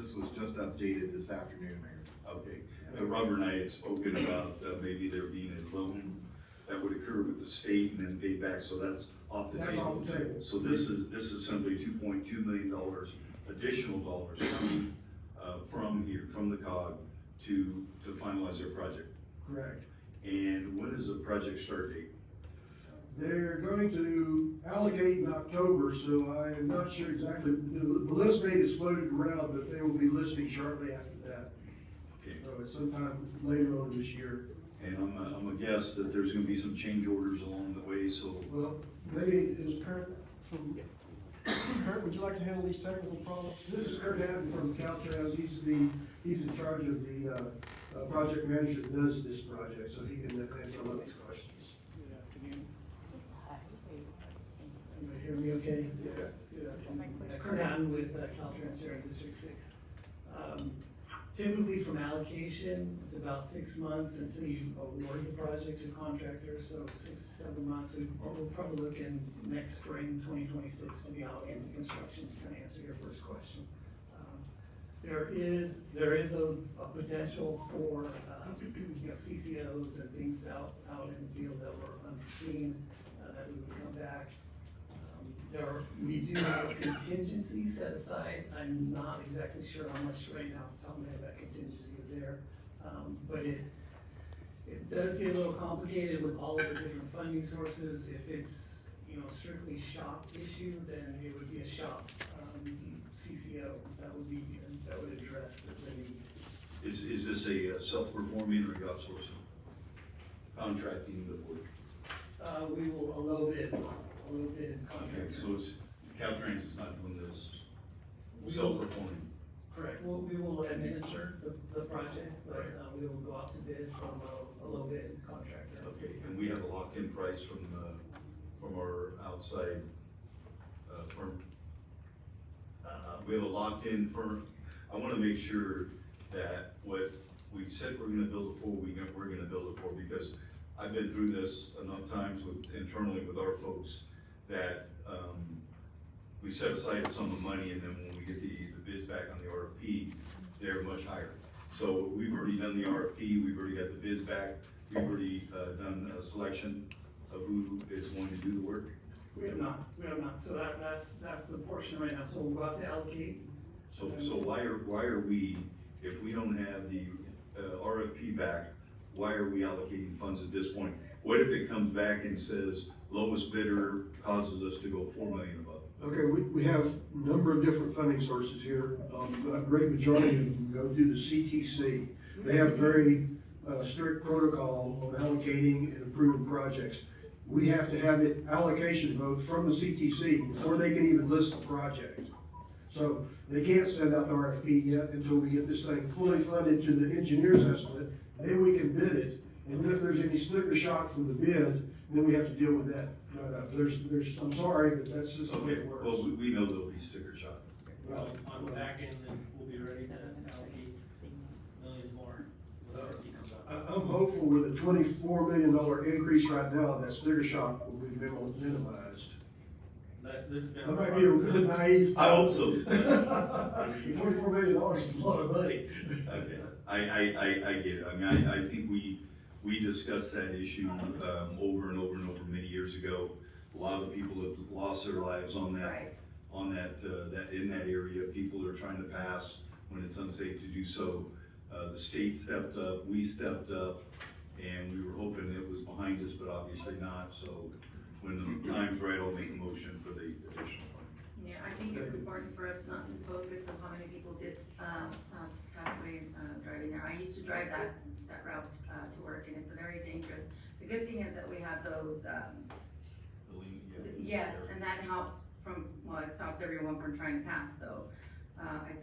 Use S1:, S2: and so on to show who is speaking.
S1: this was just updated this afternoon, Mayor.
S2: Okay, Robert and I had spoken about maybe there being a loan that would occur with the state and then paid back, so that's off the
S3: That's
S2: table.
S3: off the table.
S2: So this is simply $2.2 million additional dollars coming from here, from the COG to finalize their project.
S3: Correct.
S2: And when is the project start date?
S3: They're going to allocate in October, so I am not sure exactly. The list date is floated around, but they will be listing shortly after that.
S2: Okay.
S3: So it's sometime later on this year.
S2: And I'm a guess that there's gonna be some change orders along the way, so.
S3: Well, maybe is Kurt from, Kurt, would you like to handle these technical problems? This is Kurt Hatton from Caltrans. He's in charge of the, project manager that does this project, so he can answer a lot of these questions.
S4: Good afternoon.
S5: Can you hear me okay?
S3: Yes.
S5: Good afternoon. Kurt Hatton with Caltrans here in District 6. Typically from allocation, it's about 6 months until you award the project to a contractor, so 6 to 7 months. So we'll probably look in next spring, 2026, to be allocated to construction, to kind of answer your first question. There is a potential for, CCOs and things out in the field that were unforeseen, that we would come back. We do have a contingency set aside. I'm not exactly sure how much right now, off the top of my head, that contingency is there. But it does get a little complicated with all of the different funding sources. If it's, strictly shop issue, then it would be a shop, CCO that would address the need.
S2: Is this a self-performing or you outsourcing? Contracting the work?
S5: We will a little bit
S2: Okay,
S5: contract.
S2: so it's, Caltrans is not doing this
S5: We will-
S2: self-performing.
S5: Correct, we will administer the project, but we will go out to bid from a low bid contractor.
S2: Okay, and we have a locked-in price from our outside firm. We have a locked-in firm. I wanna make sure that what we said we're gonna build it for, we're gonna build it for, because I've been through this enough times internally with our folks that, we set aside some of the money, and then when we get the bids back on the RFP, they're much higher. So we've already done the RFP, we've already got the bids back, we've already, done a selection of who is going to do the work.
S5: We have not, so that's the portion right now, so we'll go out to allocate.
S2: So why are we, if we don't have the, RFP back, why are we allocating funds at this point? What if it comes back and says lowest bidder causes us to go 4 million above?
S3: Okay, we have a number of different funding sources here. A great majority of them go through the CTC. They have very strict protocol on allocating and approving projects. We have to have it allocation vote from the CTC before they can even list the project. So they can't send out the RFP yet until we get this thing fully funded to the engineer's estimate. Then we can bid it, and then if there's any sticker shock from the bid, then we have to deal with that. I'm sorry, but that's just the way it works.
S2: Well, we know there'll be sticker shock.
S3: Well,
S4: On the back end, then we'll be ready to allocate millions more when the RFP comes out.
S3: I'm hopeful with a $24 million increase right now, that sticker shock will be minimized.
S4: This has been.
S3: That might be a good naive.
S2: I hope so.
S3: $24 million is a lot of money.
S2: Okay. I get it. I mean, I think we discussed that issue, over and over and over many years ago. A lot of the people have lost their lives on that,
S6: Right.
S2: in that area. People are trying to pass when it's unsafe to do so. The state stepped up, we stepped up, and we were hoping it was behind us, but obviously not. So when the time's right, I'll make a motion for the additional fund.
S6: Yeah, I think it's important for us not to focus on how many people did, pass away, driving there. I used to drive that route, to work, and it's a very dangerous. The good thing is that we have those, yes, and that helps it stops everyone from trying to pass, so, I think